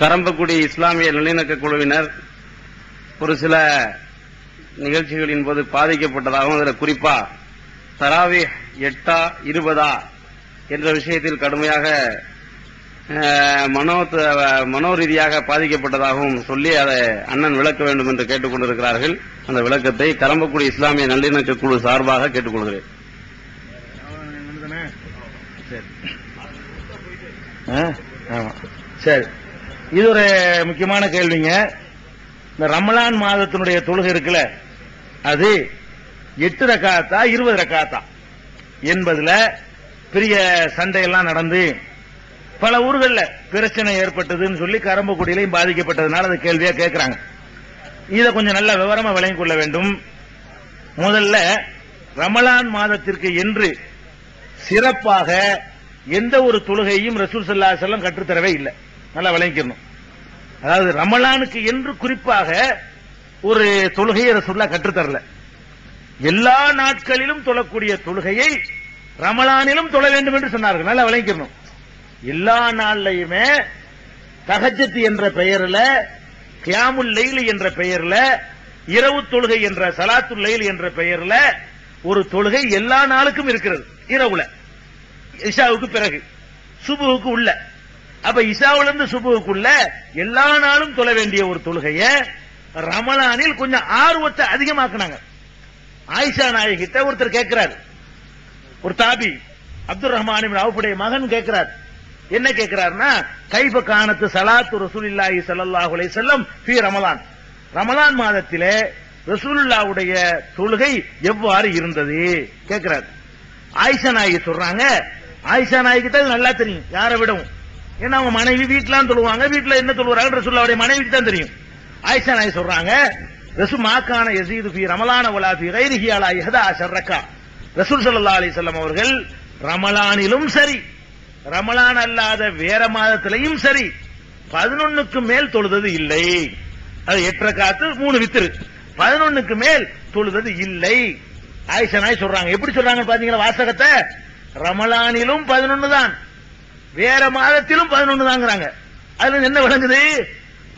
கரம்பக்குடி இஸ்லாமிய நல்லிணக்க குழுவினர் ஒரு சில நிகழ்ச்சிகளின் போது பாதிக்கப்பட்டதாகவும் அதில் குறிப்பா தராவீஹ் 8 20 என்ற விஷயத்தில் கடுமையாக மனோரீதியாக பாதிக்கப்பட்டதாகவும் சொல்லி அதை அண்ணன் விளக்க வேண்டும் என்று கேட்டுக் கொண்டிருக்கிறார்கள். அந்த விளக்கத்தை கரம்பக்குடி இஸ்லாமிய நல்லிணக்க குழு சார்பாக கேட்டுக்கொள்கிறேன். சரி, இது ஒரு முக்கியமான கேள்விங்க. இந்த ரமலான் மாதத்தினுடைய தொழுகை இருக்குல்ல, அது 8 ரக்காத்தா 20 ரக்காத்தா என்பதுல பெரிய சண்டையெல்லாம் நடந்து பல ஊர்களில் பிரச்சனை ஏற்பட்டதுன்னு சொல்லி கரம்பக்குடியிலையும் பாதிக்கப்பட்டதுனால அந்த கேள்வியா கேட்கிறாங்க. இதை கொஞ்சம் நல்ல விவரமா விளங்கிக் கொள்ள வேண்டும். முதல்ல ரமலான் மாதத்திற்கு என்று சிறப்பாக எந்த ஒரு தொழுகையும் ரசூல் ஸல்லல்லாஹு அலைஹி வஸல்லம் கற்றுத்தரவே இல்லை. நல்லா விளங்கிக்கணும். அதாவது ரமலானுக்கு என்று குறிப்பாக ஒரு தொழுகையை ரசூலுல்லாஹ் கற்றுத்தரல. எல்லா நாட்களிலும் தொழக்கூடிய தொழுகையை ரமலானிலும் தொழ வேண்டும் என்று சொன்னார்கள். நல்லா விளங்கிக்கணும். எல்லா நாள்லையுமே தஹஜ்ஜத் என்ற பெயரில், கியாமுல் லைல் என்ற பெயரில், இரவு தொழுகை என்ற ஸலாத்துல் லைல் என்ற பெயரில் ஒரு தொழுகை எல்லா நாளுக்கும் இருக்கிறது. இரவுல இஷாவுக்கு பிறகு சுபுவுக்கு உள்ள, அப்ப இஷாவிலிருந்து சுபுவுக்குள்ள எல்லா நாளும் தொழ வேண்டிய ஒரு தொழுகையை ரமலானில் கொஞ்சம் ஆர்வத்தை அதிகமாக்குனாங்க. ஆயிஷா நாயகிட்ட ஒருத்தர் கேட்கிறார், ஒரு தாபி அப்துல் ரஹ்மான் இப்னு அவுஃபுடைய மகன் கேட்கிறார். என்ன கேட்கிறார்னா, கைஃப கானத்து ஸலாத்து ரசூலில்லாஹி ஸல்லல்லாஹு அலைஹி வஸல்லம் ஃபீ ரமலான், ரமலான் மாதத்திலே ரசூலுல்லாஹ்வுடைய தொழுகை எவ்வாறு இருந்தது கேட்கிறார். ஆயிஷா நாயகி சொல்றாங்க, ஆயிஷா நாயகிட்ட நல்லா தெரியும் யாரை விடவும். ஏன்னா அவங்க மனைவி வீட்டுலாம் தொழுவாங்க, வீட்டுல என்ன தொழுவாங்க ரசூலுல்லாஹ்வுடைய மனைவிக்கு தான் தெரியும். ஆயிஷா நாயகி சொல்றாங்க, ரசூல் மாகான யஸீது ஃபீ ரமலான வலா ஃபீ கைரிஹி அலா 11 ரக்கா, ரசூல் ஸல்லல்லாஹு அலைஹி வஸல்லம் அவர்கள் ரமலானிலும் சரி ரமலான் அல்லாத வேற மாதத்திலையும் சரி 11க்கு மேல் தொழுதது இல்லை. அது 8 ரக்காத்து 3 வித்ரு, 11க்கு மேல் தொழுதது இல்லை. ஆயிஷா நாயகி சொல்றாங்க. எப்படி சொல்றாங்க பாத்தீங்களா வாசகத்தை? ரமலானிலும் 11 தான், வேற மாதத்திலும் 11 தாங்கிறாங்க. அதுல என்ன விளங்குது?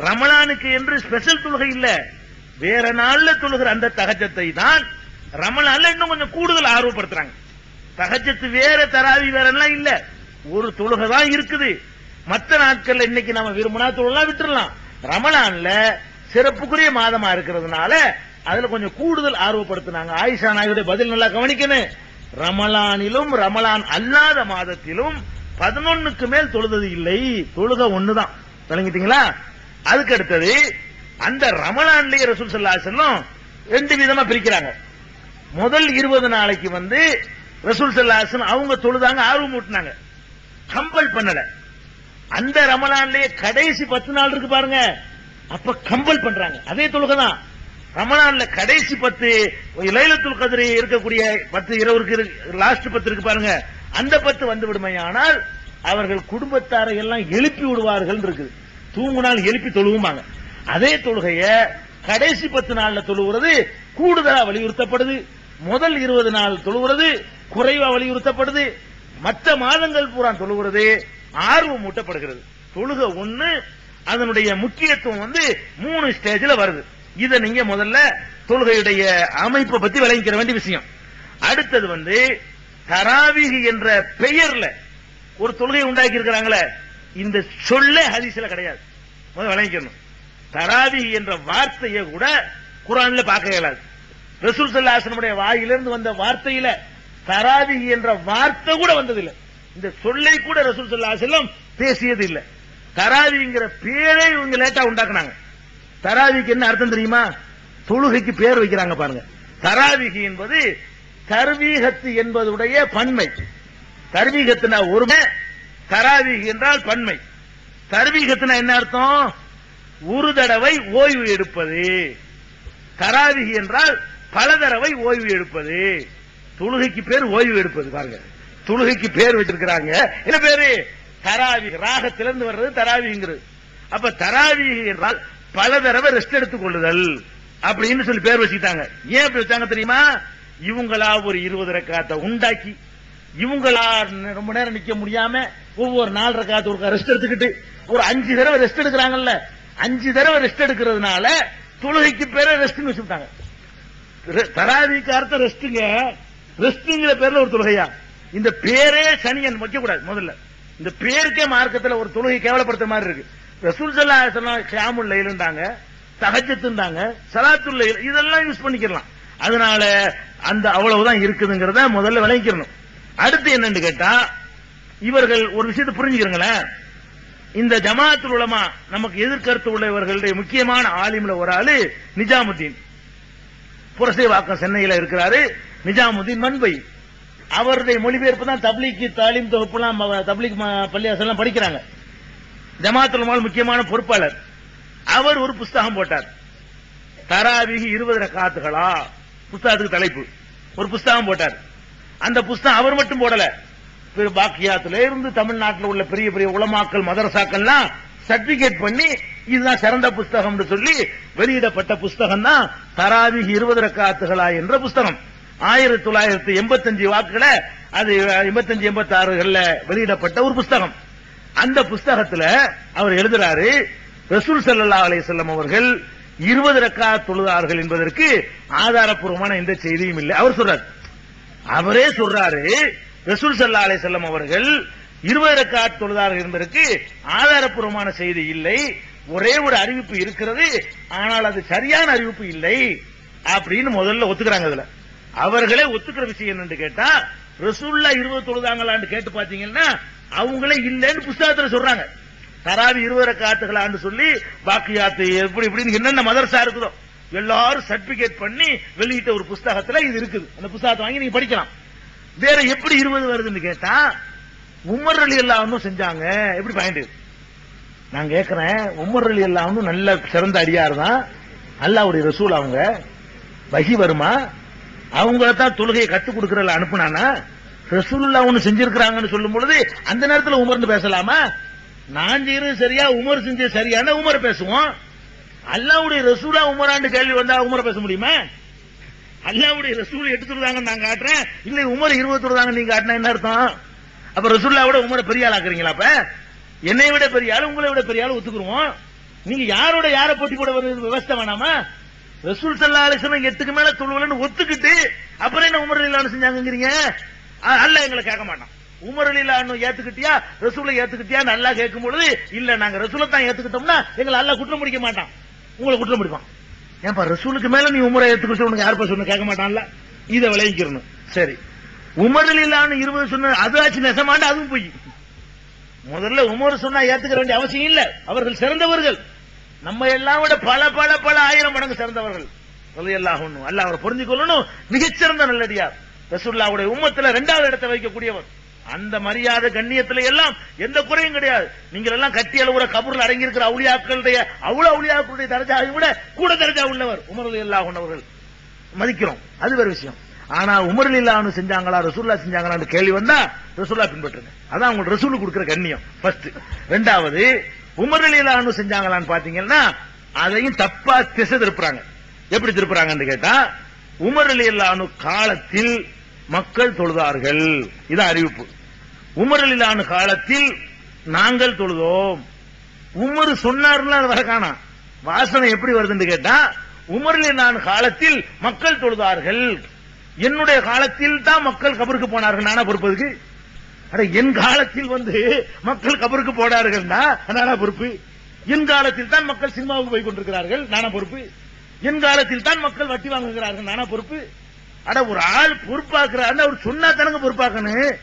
ரமலானுக்கு என்று ஸ்பெஷல் தொழுகை இல்ல, வேற நாள்ல தொழுகிற அந்த தஹஜ்ஜத்தை தான் ரமலான்ல இன்னும் கொஞ்சம் கூடுதல் ஆர்வப்படுத்துறாங்க. தஹஜ்ஜத் வேற, தராவி வேற எல்லாம் இல்ல, ஒரு தொழுகை தான் இருக்குது. மற்ற நாட்கள்ல இன்னைக்கு நம்ம விரும்பினா தொழலாம், விட்டுறலாம். ரமலான்ல சிறப்புக்குரிய மாதமா இருக்கிறதுனால அதுல கொஞ்சம் கூடுதல் ஆர்வப்படுத்தினாங்க. ஆயிஷா நாயுடைய பதில் நல்லா கவனிக்கணும். ரமலானிலும் ரமலான் அல்லாத மாதத்திலும் 11க்கு மேல் தொழுதது இல்லை, தொழுகை ஒண்ணுதான். விளங்கிட்டீங்களா? அதுக்கு அடுத்தது அந்த ரமலான்லயே ரசூல் ஸல்லல்லாஹு அலைஹி வஸல்லம் 2 விதமா பிரிக்கிறாங்க. முதல் 20 நாளைக்கு ரசூல் ஸல்லல்லாஹு அலைஹி வஸல்லம் அவங்க தொழுதாங்க, ஆர்வம் ஊட்டினாங்க, கம்பல் பண்ணல. அந்த ரமலான்லயே கடைசி 10 நாள் இருக்கு பாருங்க, அப்ப கம்பல் பண்றாங்க. அதே தொழுகை தான். ரமலான்ல கடைசி 10 லைலத்துல் கத்ர் இருக்கக்கூடிய 10 இரவு இருக்கு, லாஸ்ட் 10 இருக்கு பாருங்க, அந்த 10 வந்து விடுமையானால் அவர்கள் குடும்பத்தாரை எல்லாம் எழுப்பி விடுவார்கள் இருக்குது. தூங்குனால் எழுப்பி தொழுவுமாங்க. அதே தொழுகைய கடைசி 10 நாள்ல தொழுகிறது கூடுதலா வலியுறுத்தப்படுது. முதல் 20 நாள் தொழுகிறது குறைவா வலியுறுத்தப்படுது. மற்ற மாதங்கள் பூரா தொழுகிறது ஆர்வம் ஊட்டப்படுகிறது. தொழுகை ஒண்ணு, அதனுடைய முக்கியத்துவம் 3 ஸ்டேஜ்ல வருது. இதை நீங்க முதல்ல தொழுகையுடைய அமைப்பை பத்தி விளங்கிக்கிற வேண்டிய விஷயம். அடுத்தது தராவீஹ் என்ற பெயர்ல ஒரு தொழுகை உண்டாக்கி இருக்கிறாங்களே, இந்த சொல்ல ஹதீஸ்ல கிடையாது. முதல்ல விளங்கிக்கணும். தராவீஹ் என்ற வார்த்தையை கூட குர்ஆன்ல பார்க்க இயலாது. ரசூல் ஸல்லல்லாஹு அலைஹி வஸல்லம் வாயிலிருந்து வந்த வார்த்தையில தராவீஹ் என்ற வார்த்தை கூட வந்ததில்லை. இந்த சொல்லை கூட ரசூல் ஸல்லல்லாஹு அலைஹி வஸல்லம் பேசியது இல்லை. தராவீங்கிற பேரே இவங்க லேட்டா உண்டாக்குனாங்க. தராவீக்கு என்ன அர்த்தம் தெரியுமா? தொழுகைக்கு பேர் வைக்கிறாங்க பாருங்க. தராவீஹ் என்பது தர்வீகத்து என்பதுடைய பன்மை. தர்வீகத்துனா ஒருமை, தராவீஹ் என்றால் பன்மை. தர்வீகத்துனா என்ன அர்த்தம்? ஒரு தடவை ஓய்வு எடுப்பது. தராவீஹ் என்றால் பல தடவை ஓய்வு எடுப்பது. தொழுகைக்கு பேர் ஓய்வு எடுப்பது. பாருங்க, தொழுகைக்கு பேர் வச்சிருக்கிறாங்க. என்ன பேரு? தராவீஹ். ராகத்திலிருந்து வர்றது தராவீங்கிறது. அப்ப தராவீஹ் என்றால் பல தடவை ரெஸ்ட் எடுத்துக் கொள்ளுதல் அப்படின்னு சொல்லி பேர் வச்சுட்டாங்க. ஏன் அப்படி வச்சாங்க தெரியுமா? இவங்களா ஒரு 20 ரக்காத்தை உண்டாக்கி, இவங்களா ரொம்ப நேரம் நிக்க முடியாம ஒவ்வொரு 4 ரக்காத்து ஒரு ரெஸ்ட் எடுத்துக்கிட்டு ஒரு 5 தடவை ரெஸ்ட் எடுக்கிறாங்கல்ல, 5 தடவை ரெஸ்ட் எடுக்கிறதுனால தொழுகைக்கு பேர ரெஸ்ட்னு வச்சுட்டாங்க. தராவிக்கு அர்த்தம் ரெஸ்ட்டுங்க. ரெஸ்ட்ங்கிற பேர்ல ஒரு தொழுகையா? இந்த பேரே சனியன் வைக்க கூடாது. முதல்ல இந்த பேருக்கே மார்க்கத்தில் ஒரு தொழுகை கேவலப்படுத்த மாதிரி இருக்கு. ரசூல் ஸல்லல்லாஹு அலைஹி வஸல்லம் கியாமுல் லைல்ன்றாங்க, தஹஜ்ஜுன்றாங்க, ஸலாத்துல் லைல் இதெல்லாம் யூஸ் பண்ணிக்கலாம். அதனால அந்த அவ்வளவுதான் இருக்குதுங்கிறத முதல்ல விளங்கிக்கணும். அடுத்து என்னன்னு கேட்டா, இவர்கள் ஒரு விஷயத்தை புரிஞ்சுக்கிறீங்களேன். இந்த ஜமாஅத்துல் உலமா நமக்கு எதிர்கருத்து உள்ளவர்களுடைய முக்கியமான ஆலிம்ல ஒரு ஆளு நிஜாமுத்தீன், புரசைவாக்கம் சென்னையில இருக்கிறாரு. நிஜாமுத்தீன் மன்பை அவருடைய மொழிபெயர்ப்பு தான் தப்லீக் தாலீம் தொகுப்புலாம் தப்லீக் பள்ளியாசெல்லாம் படிக்கிறாங்க. ஜமாஅத்துல் உலமா முக்கியமான பொறுப்பாளர். அவர் ஒரு புஸ்தகம் போட்டார், தராவிஹ் 20 ரக்காத்துகளா, புஸ்தகத்துக்கு தலைப்பு. ஒரு புஸ்தகம் போட்டார். அந்த புஸ்தகம் அவர் மட்டும் போடல, பாக்கியாத்துல இருந்து தமிழ்நாட்டில் உள்ள பெரிய பெரிய உலமாக்கள் மதரசாக்கள்லாம் சர்டிபிகேட் பண்ணி இதுதான் சிறந்த புஸ்தகம் சொல்லி வெளியிடப்பட்ட புஸ்தகம் தான் தராவிஹ் 20 ரக்காத்துகளா என்ற புஸ்தகம். 1985 வாக்குல அது 85-86 வெளியிடப்பட்ட ஒரு புஸ்தகம். அந்த புஸ்தகத்துல அவர் எழுதுறாரு, ரசூல் ஸல்லல்லாஹு அலைஹி வஸல்லம் அவர்கள் 20 ரக்காத் தொழுதார்கள் என்பதற்கு ஆதாரப்பூர்வமான எந்த செய்தியும் இல்லை. அவர் சொல்றாரு, அவரே சொல்றாரு, ரசூல் ஸல்லல்லாஹு அலைஹி வஸல்லம் அவர்கள் 20 ரக்காத் தொழுதார்கள் என்பதற்கு ஆதாரப்பூர்வமான செய்தி இல்லை. ஒரே ஒரு அறிவிப்பு இருக்கிறது, ஆனால் அது சரியான அறிவிப்பு இல்லை அப்படின்னு முதல்ல ஒத்துக்கிறாங்க. அதுல அவர்களே ஒத்துக்கிற விஷயம் என்னன்னு கேட்டா, ரசூலுல்லாஹ் 20 தொழுதாங்களான்னு கேட்டு பாத்தீங்கன்னா அவங்களே இல்லைன்னு புஸ்தகத்துல சொல்றாங்க. தராவி 20 ரக்காத்துகளான்னு சொல்லி பாக்கியாத்து எப்படி இப்படின்னு என்னென்ன மதரசா இருக்குதோ எல்லாரும் சர்டிபிகேட் பண்ணி வெளியிட்ட ஒரு புஸ்தகத்துல இது இருக்குது. அந்த புஸ்தகத்தை வாங்கி நீங்க படிக்கலாம். வேற எப்படி 20 வருதுன்னு கேட்டா, உமர் ரலியல்லாஹு அன்ஹு செஞ்சாங்க. எப்படி பாயிண்ட்? நான் கேட்கிறேன், உமர் ரலியல்லாஹு அன்ஹு நல்ல சிறந்த அடியார் தான், அல்லாஹ்வுடைய ரசூல். அவங்க வஹி வருமா? அவங்கள தான் தொழுகையை கத்துக் கொடுக்கறல அனுப்புனானா? ரசூலுல்லாஹ் ஒன்னு செஞ்சிருக்காங்கன்னு சொல்லும் பொழுது அந்த நேரத்தில் உமர்னு பேசலாமா? நான் செய்யறது சரியா, உமர் செஞ்சது சரியான உமர் பேசுவோம். அல்லாஹ்வுடைய ரசூலா உமரான்னு கேள்வி வந்தா உமரை பேச முடியுமா? அல்லாஹ்வுடைய ரசூல் 8 தொழுதாங்கன்னு நான் காட்டுறேன், இல்ல உமர் 20 தொழுதாங்க நீங்க காட்டினா என்ன அர்த்தம்? அப்ப ரசூலுல்லாஹ் விட உமரை பெரிய ஆள் ஆக்குறீங்களா? அப்ப என்னை விட பெரிய ஆள், உங்களை விட பெரிய ஆள் ஒத்துக்குருவோம். நீங்க யாரோட யாரை போட்டி போட விவசாய வேணாமா? ரசூல் ஸல்லல்லாஹு அலைஹி வஸல்லம் 8க்கு மேல தொழுவலன்னு ஒத்துக்கிட்டு அப்புறம் என்ன உமர் ரலியல்லாஹு செஞ்சாங்கங்கறீங்க? அல்லாஹ் எங்களை கேட்க மாட்டான். உமர் ரலியல்லாஹு ஏத்துக்கிட்டியா, ரசூலை ஏத்துக்கிட்டியா நல்லா கேட்கும் பொழுது இல்ல நாங்க ரசூலை தான் ஏத்துக்கிட்டோம்னா எங்களை அல்லாஹ் குற்றம் முடிக்க மாட்டான், உங்களை குற்றம் முடிப்பான். ஏன்பா ரசூலுக்கு மேல நீ உமரை ஏத்துக்கிட்டு உனக்கு யார் சொன்ன கேட்க மாட்டான்ல? இதை விளைவிக்கிறணும். சரி, உமர் ரலியல்லாஹு 20 சொன்ன அது ஆச்சு நெசமாண்டா, அதுவும் போய் முதல்ல உமர் சொன்னா ஏத்துக்க வேண்டிய அவசியம் இல்ல. அவர்கள் சிறந்தவர்கள், நம்ம எல்லாம் விட பல பல பல ஆயிரம் மடங்கு சிறந்தவர்கள். ரலியல்லாஹு அன்ஹு அல்லாஹ் அவரை புரிஞ்சு கொள்ளணும். மிகச்சிறந்த நல்லடியார், ரசூலுல்லாஹ்வுடைய உம்மத்துல 2வது இடத்தை வைக்கக்கூடியவர். அந்த மரியாதை கண்ணியத்துல எல்லாம் எந்த குறையும் கிடையாது. நீங்கள் எல்லாம் கட்டி அழுகுற கபூர்ல அடங்கி இருக்கிற அவுலியாக்களுடைய அவ்வளவு அவுலியாக்களுடைய தரஜாவை விட கூட தரஜா உள்ளவர் உமர் ரலியல்லாஹு அன்ஹு அவர்கள். மதிக்கிறோம், அது வேற விஷயம். ஆனா உமர் ரலியல்லாஹு அன்ஹு செஞ்சாங்களா, ரசூலுல்லாஹ் செஞ்சாங்களான்னு கேள்வி வந்தா ரசூலுல்லாஹ் பின்பற்றுங்க. அதான் உங்களுக்கு ரசூலுக்கு கொடுக்கிற கண்ணியம் ஃபர்ஸ்ட். 2வது, உமர் ரலியல்லாஹு அன்ஹு செஞ்சாங்களான்னு பாத்தீங்கன்னா அதையும் தப்பா திசை திருப்புறாங்க. எப்படி திருப்புறாங்கன்னு கேட்டா, உமர் ரலியல்லாஹு அன்ஹு காலத்தில் மக்கள் தொழுதார்கள், இது அறிவிப்பு. உமர் ரலியல்லாஹு அன்ஹு காலத்தில் நாங்கள் தொழுதோம். உமர் சொன்னார்ல வர காணா, வாசனை எப்படி வருதுன்னு கேட்டா, உமர் ரலியல்லாஹு அன்ஹு காலத்தில் மக்கள் தொழுதார்கள், என்னுடைய காலத்தில் தான் மக்கள் கபருக்கு போனார்கள், நானா பொறுப்பதுக்கு? அட என் காலத்தில் மக்கள் கபருக்கு போனார்கள்னா நானா பொறுப்பு? என் காலத்தில் தான் மக்கள் சினிமாவுக்கு போய் கொண்டிருக்கிறார்கள், நானா பொறுப்பு? என் காலத்தில் தான் மக்கள் வட்டி வாங்குகிறார்கள், நானா பொறுப்பு? அட ஒரு ஆள் பொறுப்பாக்குறாரு, அவர் சொன்னா தானங்க பொறுப்பாக்கணும்.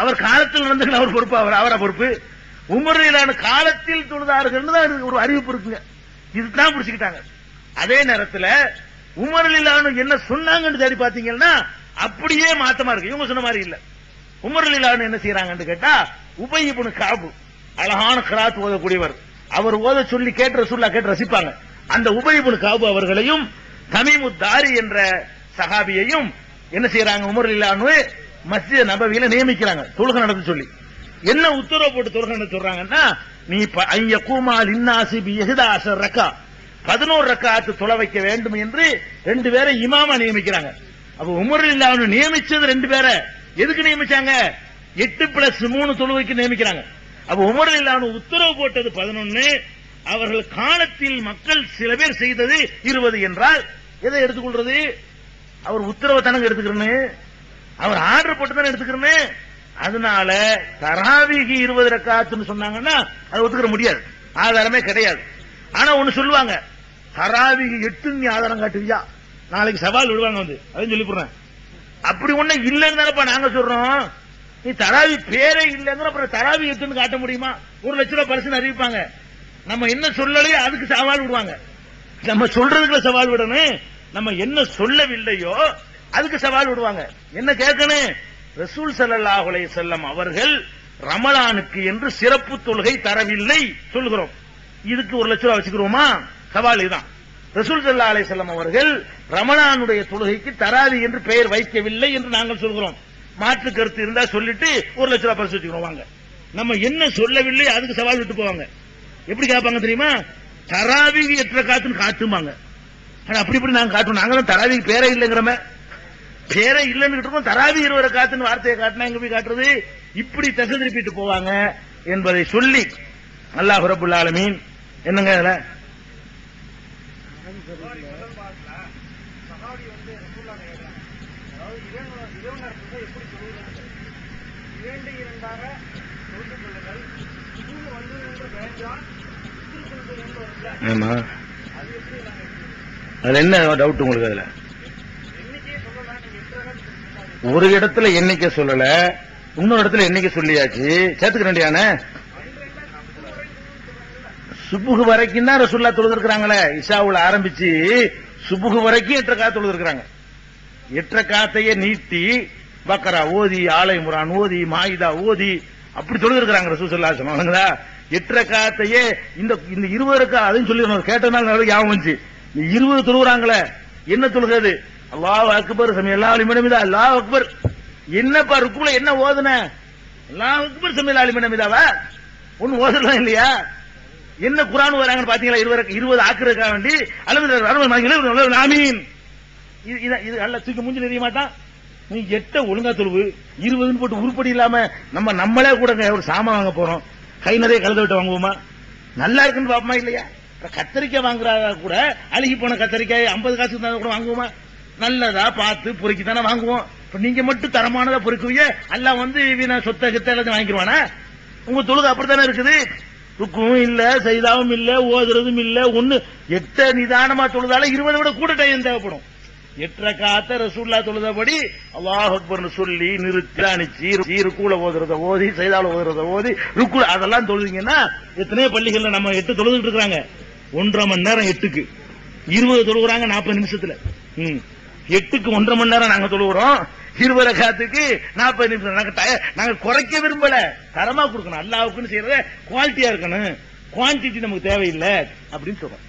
அவர் காலத்தில் நடந்து அவர் பொறுப்பா, அவரா பொறுப்பு? உமர் ரலியல்லாஹு அன்ஹு காலத்தில் தொழுதார்கள் தான் ஒரு அறிவிப்பு இருக்குங்க, இதுதான் பிடிச்சுக்கிட்டாங்க. அதே நேரத்தில் உமர் ரலியல்லாஹு அன்ஹு என்ன சொன்னாங்கன்னு தேடி பாத்தீங்கன்னா அப்படியே மாத்தமா இருக்கு, இவங்க சொன்ன மாதிரி இல்ல. உமர் ரலியல்லாஹு அன்ஹு என்ன செய்யறாங்கன்னு கேட்டா, உபய் இப்னு கஅப் அழகான கிராத் ஓதக்கூடியவர், அவர் ஓத சொல்லி கேட்டு ரசூலுல்லாஹ் கேட்டு ரசிப்பாங்க. அந்த உபய் இப்னு கஅப் அவர்களையும் தமீமுத் தாரி என்ற சஹாபியையும் என்ன செய்யறாங்க, உமர் ரலியல்லாஹு அன்ஹு மஸ்ஜித் நபவியில நியமிக்கிறாங்க தொழுகை நடத்த சொல்லி. என்ன உத்தரவு போட்டு தொழுகை நடத்த சொல்றாங்கன்னா, நீ ஐயகூமா லின்னாசி பி 11 ரக்கா 11 ரக்காத்து தொலை வைக்க வேண்டும் என்று 2 பேரை இமாமா நியமிக்கிறாங்க. அப்ப உமர் ரலியல்லாஹு அன்ஹு நியமிச்சது 2 பேரை எதுக்கு நியமிச்சாங்க? 8+3 தொழுகைக்கு நியமிக்கிறாங்க. அப்ப உமர் ரலியல்லாஹு உத்தரவு போட்டது 11, அவர்கள் காலத்தில் மக்கள் சில பேர் செய்தது 20 என்றால் எதை எடுத்துக்கொள்றது? அவர் உத்தரவை தானங்க எடுத்துக்கிறேன்னு, அவர் ஆர்டர் போட்டு தானே எடுத்துக்கிறேன்னு. அதனால தராவீஹ் 20 ரக்காத்துன்னு சொன்னாங்கன்னா அதை ஒத்துக்கிற முடியாது, ஆதாரமே கிடையாது. ஆனா ஒண்ணு சொல்லுவாங்க, தராவீஹ் 8 நீ ஆதாரம் காட்டுவியா, நாளைக்கு சவால் விடுவாங்க வந்து, அதையும் சொல்லி போடுறேன். அப்படி ஒண்ணு இல்லைன்னு தானப்பா நாங்க சொல்றோம். நீ தராவி பேரே இல்லைங்கிற அப்புறம் தராவி 8ன்னு காட்ட முடியுமா? 1 லட்சம் ரூபாய் பரிசு அறிவிப்பாங்க, நம்ம என்ன சொல்லலையோ அதுக்கு சவால் விடுவாங்க. நம்ம சொல்றதுக்குள்ள சவால் விடணும், நம்ம என்ன சொல்லவில்லையோ அதுக்கு சவால் விடுவாங்க. என்ன கேட்கணும்? ரசூல் ஸல்லல்லாஹு அலைஹி வஸல்லம் அவர்கள் ரமலானுக்கு என்று சிறப்பு தொழுகை தரவில்லை சொல்கிறோம், இதுக்கு 1 லட்சம் ரூபாய் வச்சுக்கிறோமா? சவால் இதுதான். ரசூல் ஸல்லல்லாஹு அலைஹி வஸல்லம் அவர்கள் ரமலானுடைய தொழுகைக்கு தராவி என்று பெயர் வைக்கவில்லை என்று நாங்கள் சொல்கிறோம். மாற்று கருத்து இருந்தா சொல்லிட்டு 1 லட்சம் ரூபாய் பரிசு வச்சுக்கிறோம் வாங்க. நம்ம என்ன சொல்லவில்லை அதுக்கு சவால் விட்டு போவாங்க. எப்படி கேட்பாங்க தெரியுமா? தராவி 8 ரக்காத்துன்னு காட்டுமாங்க. அப்படி இப்படி நாங்க காட்டுவோம், நாங்க தான் தராவி பேரே இல்லைங்கிறோமே, பேரே இல்லைன்னு இருக்கோம், தராவி 20 ரக்காத்துன்னு வார்த்தையை காட்டினா எங்க போய் காட்டுறது? இப்படி தசை திருப்பிட்டு போவாங்க என்பதை சொல்லி அல்லாஹ் ரப்புல் ஆலமீன் என்னங்க அதுல ஆமா, அது என்ன டவுட் உங்களுக்கு? அதுல ஒரு இடத்துல எண்ணிக்கை சொல்லல, இன்னொரு இடத்துல எண்ணிக்கை சொல்லியாச்சு, சேர்த்துக்க வேண்டியான சுபுகு வரைக்கும் தான் ரசூலுல்லாஹ் தொழுதுருக்காங்களே. இஷாவுல ஆரம்பிச்சு சுபுகு வரைக்கும் 8 ரக்காத் தொழுதுருக்காங்க. 8 ரக்காத்தையே நீட்டி பக்கரா ஓதி, ஆலை இம்ரான் ஓதி, மாயிதா ஓதி அப்படி தொழுதுருக்காங்க ரசூல் ஸல்லல்லாஹு அலைஹி வஸல்லம். 8 ரக்காத்தையே இந்த 20 ரக்காத் அதையும் சொல்லி கேட்டனால ஞாபகம் வந்துச்சு. 20 தொழுகிறாங்களே என்ன தொழுகிறது? அல்லாஹ் அக்பர் சமிஅல்லாஹு லிமன் ஹமிதா, அல்லாஹ் அக்பர். என்னப்பா ருக்குல என்ன ஓதுன? அல்லாஹ் அக்பர் சமிஅல்லாஹு லிமன் ஹமிதாவா ஒன்னு ஓதலாம் இல்லையா? என்ன குர்ஆன் ஓதுறாங்கன்னு பாத்தீங்களா? 20 ஆக்குறதுக்காக வேண்டி அல்ஹம்துலில்லாஹ் ஆமீன். இது அல்ல தூக்கி மூஞ்சில எறிய மாட்டான். நீ 8 ஒழுங்கா தொழுவு, 20ன்னு போட்டு உருப்படி இல்லாம நம்மளே கூட ஒரு சாமான் வாங்க போறோம், கை நிறைய கலந்து விட்டு வாங்குவோமா? நல்லா இருக்குன்னு பாப்போமா இல்லையா? கத்தரிக்காய் வாங்குறா கூட அழுகி போன கத்தரிக்காய் 50 காசு இருந்தா கூட வாங்குவோமா? நல்லதா பார்த்து பொறுக்கி தானே வாங்குவோம். இப்ப நீங்க மட்டும் தரமானதா பொறுக்குவீங்க, அல்லாஹ் வந்து வீணா சொத்த கிட்ட எல்லாத்தையும் வாங்கிடுவானா? உங்க தொழுகை அப்படித்தானே இருக்குது. ருக்கும் இல்ல, சைதாவும் இல்ல, ஓதுறதும் இல்ல, ஒண்ணு 8 நிதானமா தொழுதால 20 விட கூட டைம் தேவைப்படும். 8 ரக்காத்த ரசூலுல்லாஹ் தொழுதபடி அல்லாஹ் அக்பர்னு சொல்லி நிறுத்தி அணிச்சி ருக்குல ஓதுறத ஓதி, சைதால ஓதுறத ஓதி, ருக்குல அதெல்லாம் தொழுதீங்கன்னா எத்தனையோ பள்ளிகள்ல நம்ம 8 தொழுதுட்டு இருக்காங்க. 1.5 மணி நேரம் 8க்கு 20 தொழுகிறாங்க 40 நிமிஷத்துல. 8க்கு 1.5 மணி நேரம் நாங்க தொழுகிறோம், 20 ரக்காத்துக்கு 40 நிமிஷம். நாங்க குறைக்க விரும்பல, தரமா கொடுக்கணும். அல்லாஹ்வுக்குன்னு செய்யறத குவாலிட்டியா இருக்கணும், குவான்டிட்டி நமக்கு தேவையில்லை அப்படின்னு சொல்றோம்.